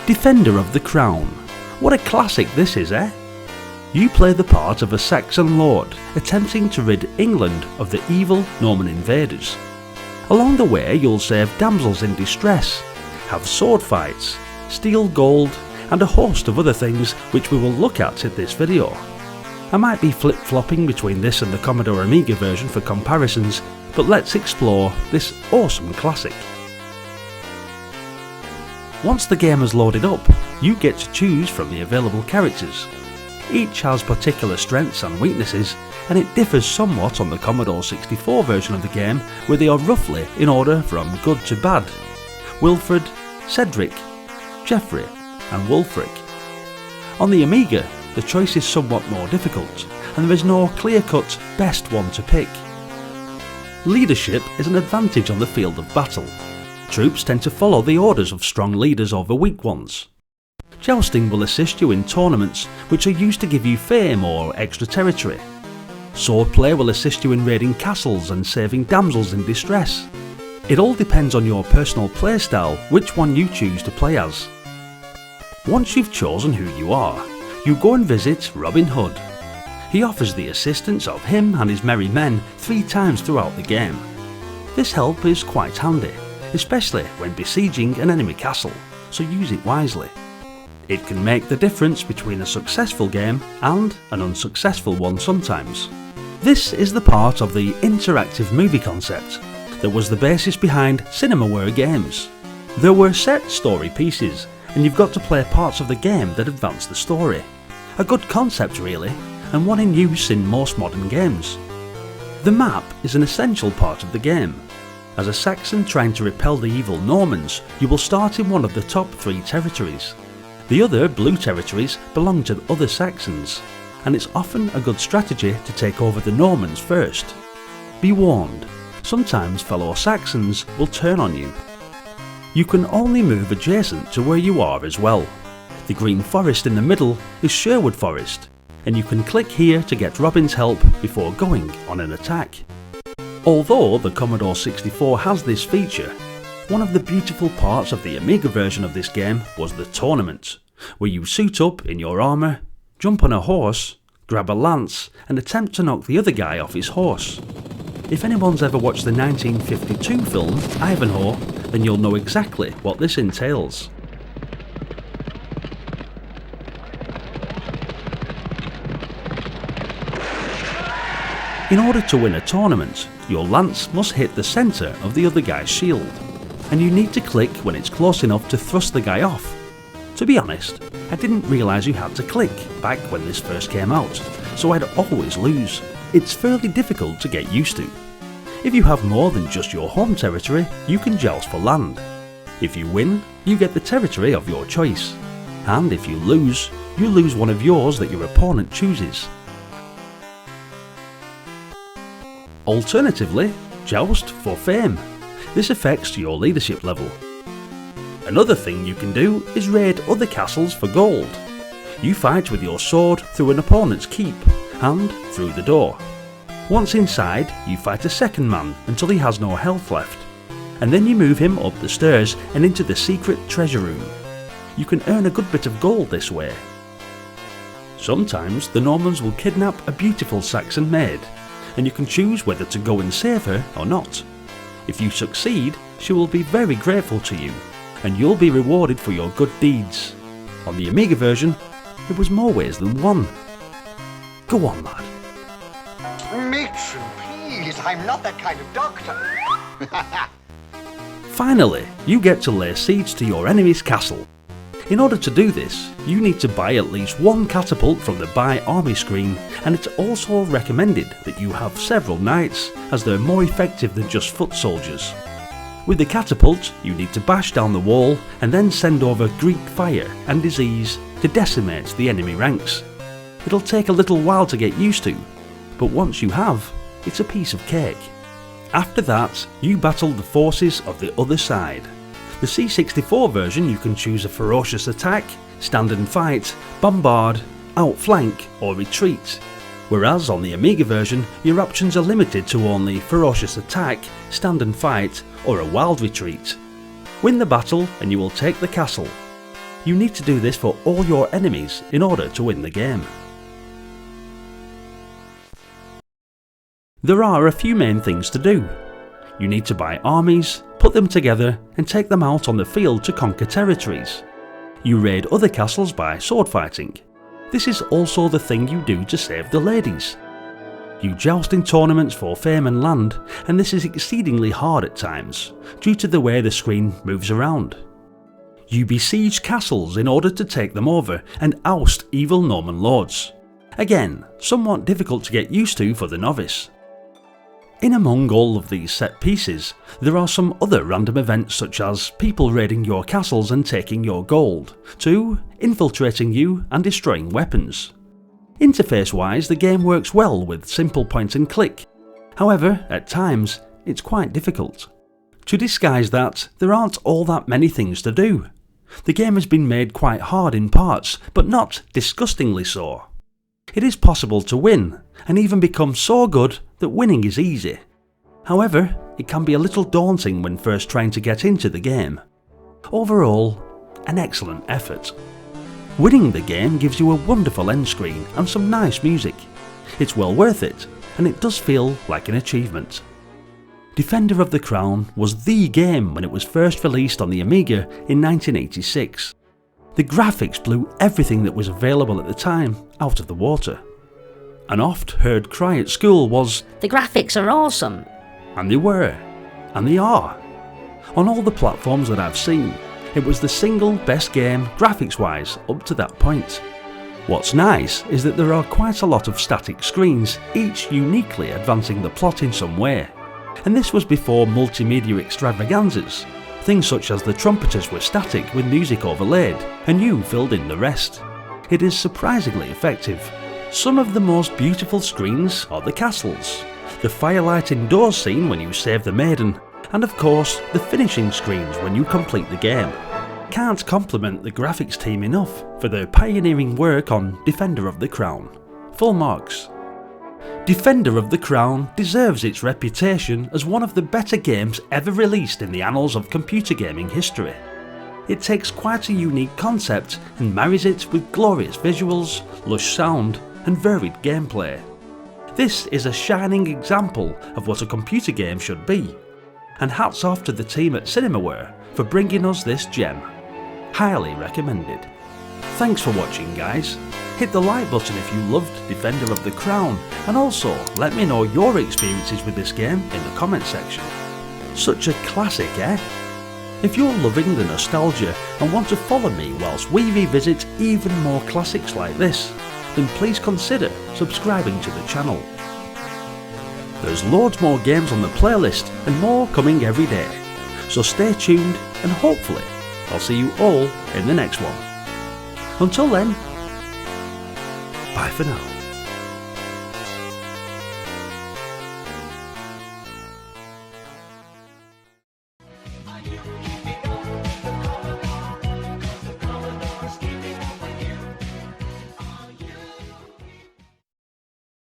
Defender of the Crown. What a classic this is, eh? You play the part of a Saxon lord attempting to rid England of the evil Norman invaders. Along the way you'll save damsels in distress, have sword fights, steal gold and a host of other things which we will look at in this video. I might be flip-flopping between this and the Commodore Amiga version for comparisons, but let's explore this awesome classic. Once the game has loaded up, you get to choose from the available characters. Each has particular strengths and weaknesses, and it differs somewhat on the Commodore 64 version of the game, where they are roughly in order from good to bad: Wilfred, Cedric, Geoffrey and Wulfric. On the Amiga, the choice is somewhat more difficult, and there is no clear-cut best one to pick. Leadership is an advantage on the field of battle. Troops tend to follow the orders of strong leaders over weak ones. Jousting will assist you in tournaments which are used to give you fame or extra territory. Swordplay will assist you in raiding castles and saving damsels in distress. It all depends on your personal playstyle which one you choose to play as. Once you've chosen who you are, you go and visit Robin Hood. He offers the assistance of him and his merry men 3 times throughout the game. This help is quite handy, especially when besieging an enemy castle, so use it wisely. It can make the difference between a successful game and an unsuccessful one sometimes. This is the part of the interactive movie concept that was the basis behind Cinemaware games. There were set story pieces, and you've got to play parts of the game that advance the story. A good concept really, and one in use in most modern games. The map is an essential part of the game. As a Saxon trying to repel the evil Normans, you will start in one of the top 3 territories. The other blue territories belong to other Saxons, and it's often a good strategy to take over the Normans first. Be warned, sometimes fellow Saxons will turn on you. You can only move adjacent to where you are as well. The green forest in the middle is Sherwood Forest, and you can click here to get Robin's help before going on an attack. Although the Commodore 64 has this feature, one of the beautiful parts of the Amiga version of this game was the tournament, where you suit up in your armour, jump on a horse, grab a lance and attempt to knock the other guy off his horse. If anyone's ever watched the 1952 film Ivanhoe, then you'll know exactly what this entails. In order to win a tournament, your lance must hit the centre of the other guy's shield, and you need to click when it's close enough to thrust the guy off. To be honest, I didn't realise you had to click back when this first came out, so I'd always lose. It's fairly difficult to get used to. If you have more than just your home territory, you can joust for land. If you win, you get the territory of your choice, and if you lose one of yours that your opponent chooses. Alternatively, joust for fame. This affects your leadership level. Another thing you can do is raid other castles for gold. You fight with your sword through an opponent's keep and through the door. Once inside, you fight a second man until he has no health left, and then you move him up the stairs and into the secret treasure room. You can earn a good bit of gold this way. Sometimes the Normans will kidnap a beautiful Saxon maid, and you can choose whether to go and save her or not. If you succeed, she will be very grateful to you, and you'll be rewarded for your good deeds. On the Amiga version, it was more ways than one. Go on, lad. Matron, please, I'm not that kind of doctor. Finally, you get to lay siege to your enemy's castle. In order to do this, you need to buy at least 1 catapult from the Buy Army screen, and it's also recommended that you have several knights, as they're more effective than just foot soldiers. With the catapult, you need to bash down the wall and then send over Greek fire and disease to decimate the enemy ranks. It'll take a little while to get used to, but once you have, it's a piece of cake. After that, you battle the forces of the other side. The C64 version, you can choose a ferocious attack, stand and fight, bombard, outflank or retreat. Whereas on the Amiga version, your options are limited to only ferocious attack, stand and fight or a wild retreat. Win the battle and you will take the castle. You need to do this for all your enemies in order to win the game. There are a few main things to do. You need to buy armies, put them together and take them out on the field to conquer territories. You raid other castles by sword fighting. This is also the thing you do to save the ladies. You joust in tournaments for fame and land, and this is exceedingly hard at times, due to the way the screen moves around. You besiege castles in order to take them over and oust evil Norman lords. Again, somewhat difficult to get used to for the novice. In among all of these set pieces, there are some other random events such as people raiding your castles and taking your gold, to infiltrating you and destroying weapons. Interface wise, the game works well with simple point and click. However, at times, it's quite difficult. To disguise that, there aren't all that many things to do. The game has been made quite hard in parts, but not disgustingly so. It is possible to win, and even become so good that winning is easy. However, it can be a little daunting when first trying to get into the game. Overall, an excellent effort. Winning the game gives you a wonderful end screen and some nice music. It's well worth it, and it does feel like an achievement. Defender of the Crown was the game when it was first released on the Amiga in 1986. The graphics blew everything that was available at the time out of the water. An oft heard cry at school was, "The graphics are awesome." and they were, and they are. On all the platforms that I've seen, it was the single best game graphics wise up to that point. What's nice is that there are quite a lot of static screens, each uniquely advancing the plot in some way. And this was before multimedia extravaganzas. Things such as the trumpeters were static with music overlaid, and you filled in the rest. It is surprisingly effective. Some of the most beautiful screens are the castles, the firelight indoors scene when you save the maiden, and of course the finishing screens when you complete the game. Can't compliment the graphics team enough for their pioneering work on Defender of the Crown. Full marks. Defender of the Crown deserves its reputation as one of the better games ever released in the annals of computer gaming history. It takes quite a unique concept and marries it with glorious visuals, lush sound and varied gameplay. This is a shining example of what a computer game should be, and hats off to the team at Cinemaware for bringing us this gem. Highly recommended. Thanks for watching guys. Hit the like button if you loved Defender of the Crown, and also let me know your experiences with this game in the comment section. Such a classic, eh? If you're loving the nostalgia and want to follow me whilst we revisit even more classics like this, then please consider subscribing to the channel. There's loads more games on the playlist and more coming every day, so stay tuned and hopefully I'll see you all in the next one. Until then, bye for now.